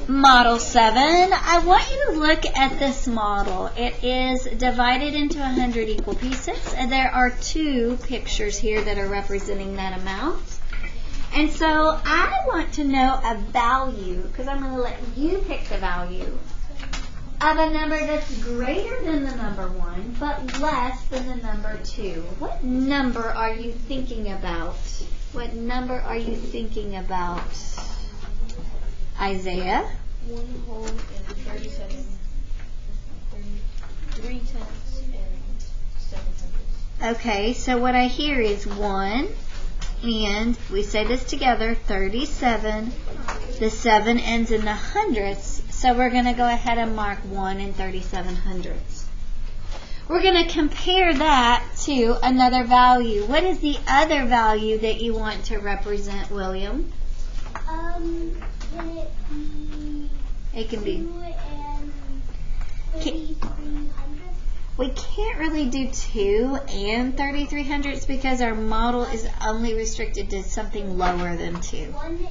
Model 7, I want you to look at this model. It is divided into 100 equal pieces, and there are 2 pictures here that are representing that amount. And so I want to know a value, because I'm going to let you pick the value of a number that's greater than the number 1, but less than the number 2. What number are you thinking about? What number are you thinking about? Isaiah? 1 whole and 37, 3 tenths and 7 hundredths. Okay, so what I hear is 1, and we say this together, 37. The 7 ends in the hundredths, so we're going to go ahead and mark 1 and 37 hundredths. We're going to compare that to another value. What is the other value that you want to represent, William? Can it be? It can be 2 and 33 hundredths? We can't really do 2 and 33 hundredths because our model is only restricted to something lower than 2. 1 and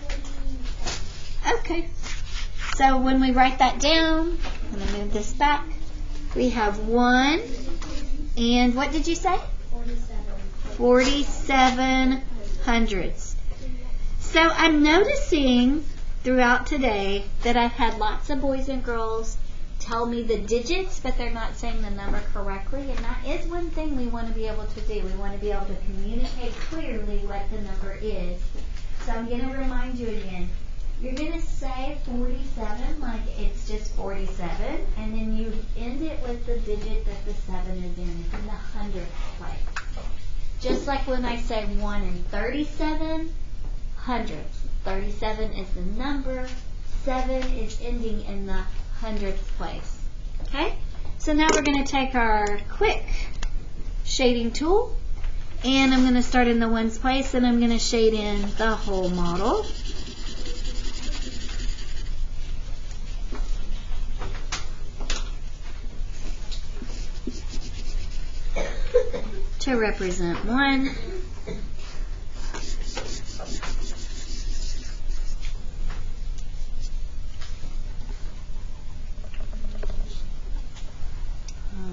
37. Okay. So when we write that down, I'm going to move this back. We have 1 and what did you say? 47 hundredths. So I'm noticing throughout today that I've had lots of boys and girls tell me the digits, but they're not saying the number correctly, and that is one thing we want to be able to do. We want to be able to communicate clearly what the number is. So I'm going to remind you again. You're going to say 47 like it's just 47, and then you end it with the digit that the 7 is in the hundredth place. Just like when I say 1 and 37 hundredths. 37 is the number, 7 is ending in the hundredth place. Okay? So now we're going to take our quick shading tool, and I'm going to start in the ones place, and I'm going to shade in the whole model. To represent 1.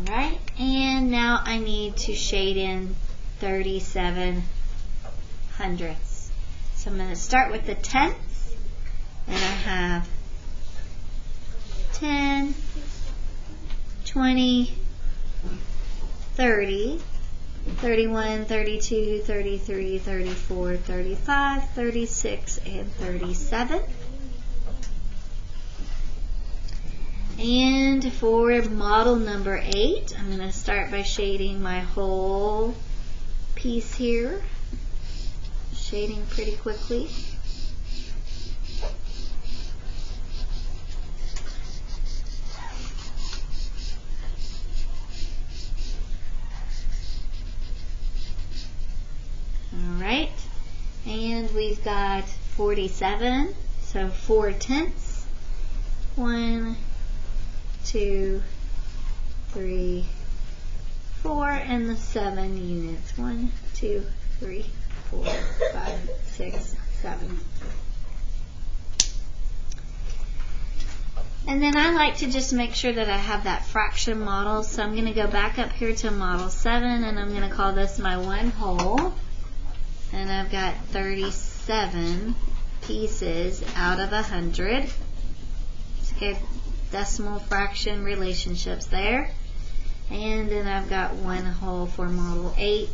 Alright, and now I need to shade in 37 hundredths. So I'm going to start with the tenths, and I have 10, 20, 30, 31, 32, 33, 34, 35, 36, and 37. And for model number 8, I'm going to start by shading my whole piece here. Shading pretty quickly. Alright, and we've got 47, so 4 tenths. 1, 2, 3, 4, and the 7 units. 1, 2, 3, 4, 5, 6, 7. And then I like to just make sure that I have that fraction model, so I'm going to go back up here to model 7, and I'm going to call this my 1 whole. And I've got 37 pieces out of 100. So get decimal fraction relationships there. And then I've got 1 whole for model 8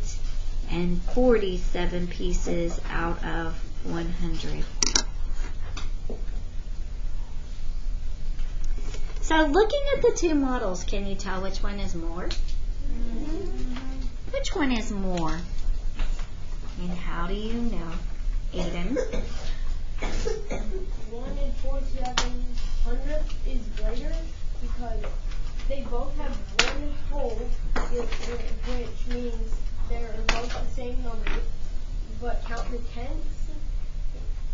and 47 pieces out of 100. So looking at the 2 models, can you tell which one is more? Which one is more? And how do you know? Aiden? 1 and 47 hundredths is greater because they both have 1 whole, which means they're both the same number. But count the tenths,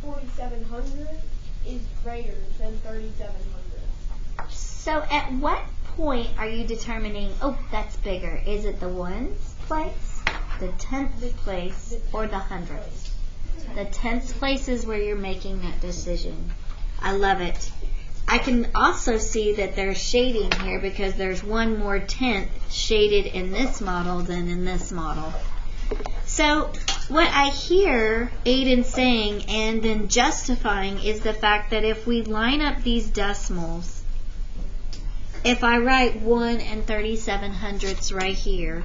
47 hundredths is greater than 37 hundredths. So at what point are you determining, oh, that's bigger? Is it the ones place, the tenth place, or the hundredths? The tenth place is where you're making that decision. I love it. I can also see that there's shading here because there's 1 more tenth shaded in this model than in this model. So what I hear Aiden saying and then justifying is the fact that if we line up these decimals, if I write 1 and 37/100ths right here,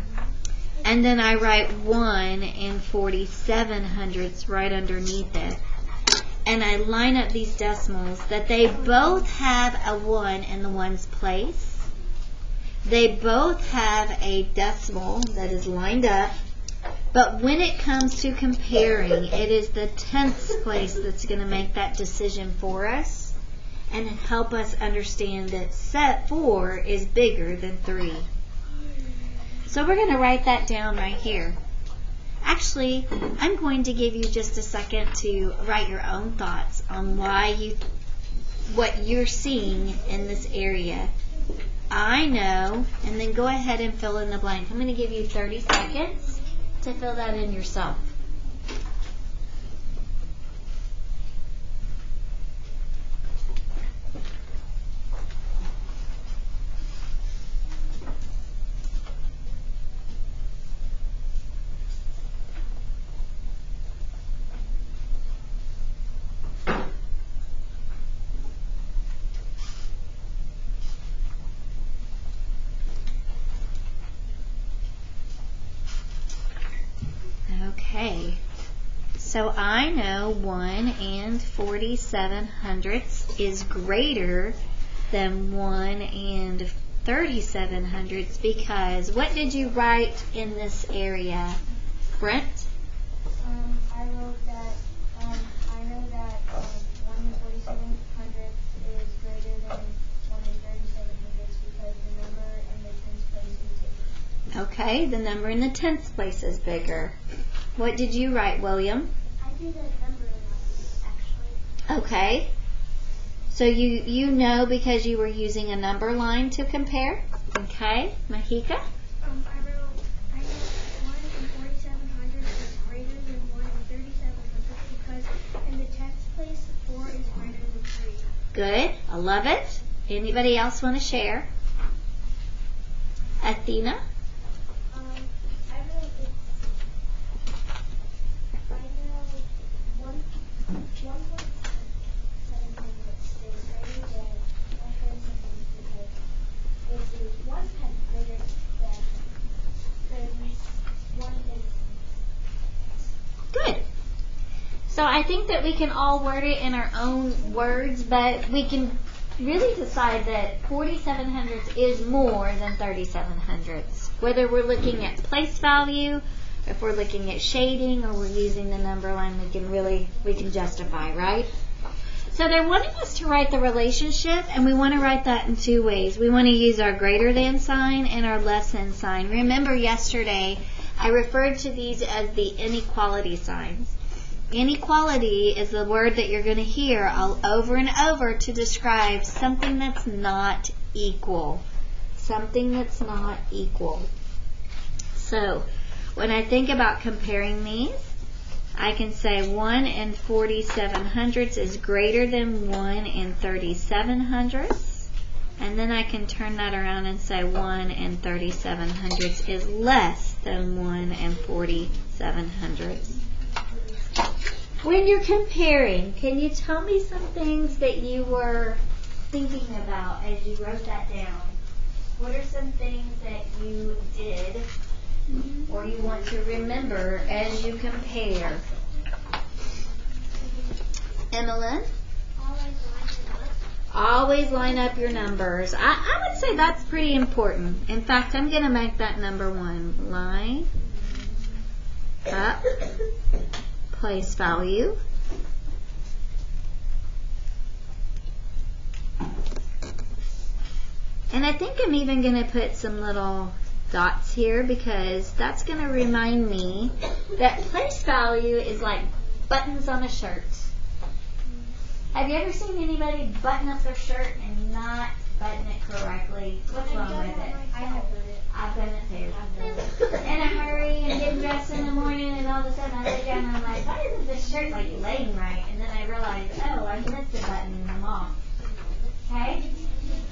and then I write 1 and 47/100ths right underneath it, and I line up these decimals, that they both have a 1 in the ones place. They both have a decimal that is lined up. But when it comes to comparing, it is the tenths place that's going to make that decision for us and help us understand that set 4 is bigger than 3. So we're going to write that down right here. Actually, I'm going to give you just a second to write your own thoughts on what you're seeing in this area. I know, and then go ahead and fill in the blank. I'm going to give you 30 seconds to fill that in yourself. Okay, so I know 1 and 47/100ths is greater than 1 and 37/100ths because what did you write in this area, Brent? I wrote that I know that 1 and 47/100ths is greater than 1 and 37/100ths because the number in the tenths place is bigger. Okay, the number in the tenths place is bigger. What did you write, William? I did a number line, actually. Okay. So you know because you were using a number line to compare? Okay. Mahika? I know 1 and 47/100ths is greater than 1 and 37/100ths because in the tenths place, 4 is greater than 3. Good. I love it. Anybody else want to share? Athena? Good. So I think that we can all word it in our own words, but we can really decide that 47/100ths is more than 37/100ths. Whether we're looking at place value, if we're looking at shading, or we're using the number line, we can justify, right? So they're wanting us to write the relationship, and we want to write that in 2 ways. We want to use our greater than sign and our less than sign. Remember yesterday, I referred to these as the inequality signs. Inequality is the word that you're going to hear all over and over to describe something that's not equal. Something that's not equal. So, when I think about comparing these, I can say 1 and 47/100ths is greater than 1 and 37/100ths. And then I can turn that around and say 1 and 37/100ths is less than 1 and 47/100ths. When you're comparing, can you tell me some things that you were thinking about as you wrote that down? What are some things that you did or you want to remember as you compare? Emmeline? Always line up your numbers. I would say that's pretty important. In fact, I'm going to make that number 1. Line up place value. And I think I'm even going to put some little dots here because that's going to remind me that place value is like buttons on a shirt. Have you ever seen anybody button up their shirt and not button it correctly? What's wrong with it? I have done it. I've done it too. In a hurry and getting dressed in the morning, and all of a sudden I look down and I'm like, why isn't this shirt like laying right? And then I realized, oh, I missed a button and I'm all Okay?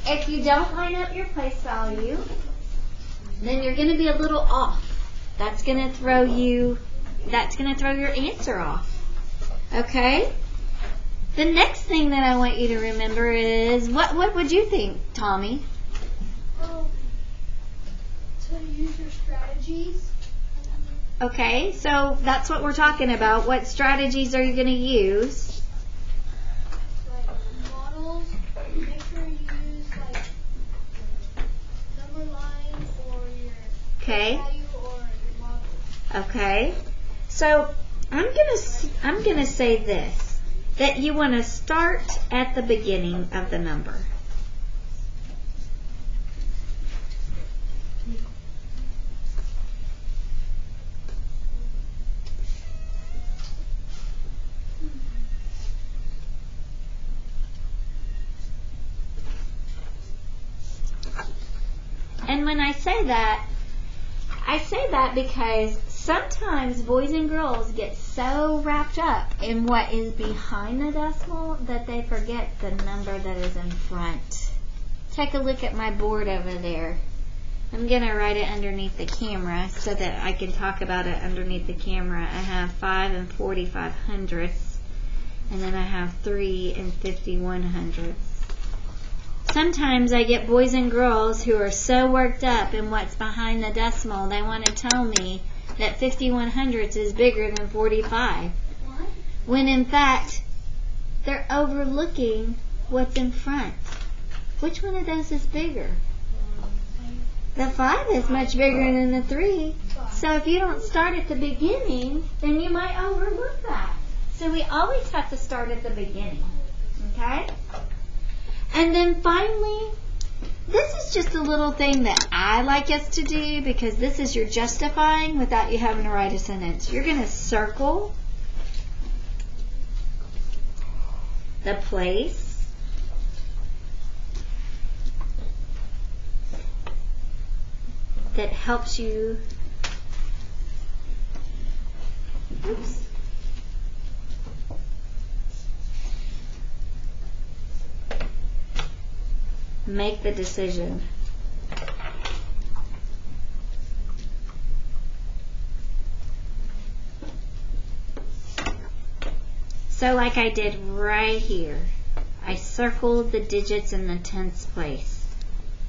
If you don't line up your place value, then you're going to be a little off. That's going to throw your answer off. Okay? The next thing that I want you to remember is, what would you think, Tommy? To use your strategies. Okay, so that's what we're talking about. What strategies are you going to use? Like models, make sure you use like number line or your value or your model. Okay. So I'm gonna say this, that you want to start at the beginning of the number. And when I say that because sometimes boys and girls get so wrapped up in what is behind the decimal that they forget the number that is in front. Take a look at my board over there. I'm going to write it underneath the camera so that I can talk about it underneath the camera. I have 5 and 45 hundredths, and then I have 3 and 51 hundredths. Sometimes I get boys and girls who are so worked up in what's behind the decimal, they want to tell me that 51 hundredths is bigger than 45. What? When in fact, they're overlooking what's in front. Which one of those is bigger? The 5 is much bigger than the 3. So if you don't start at the beginning, then you might overlook that. So we always have to start at the beginning. Okay? And then finally, this is just a little thing that I like us to do because this is your justifying without you having to write a sentence. You're going to circle the place that helps you make the decision. So like I did right here, I circled the digits in the tens place.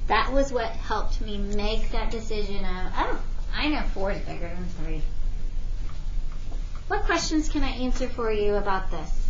That was what helped me make that decision of, oh, I know 4 is bigger than 3. What questions can I answer for you about this?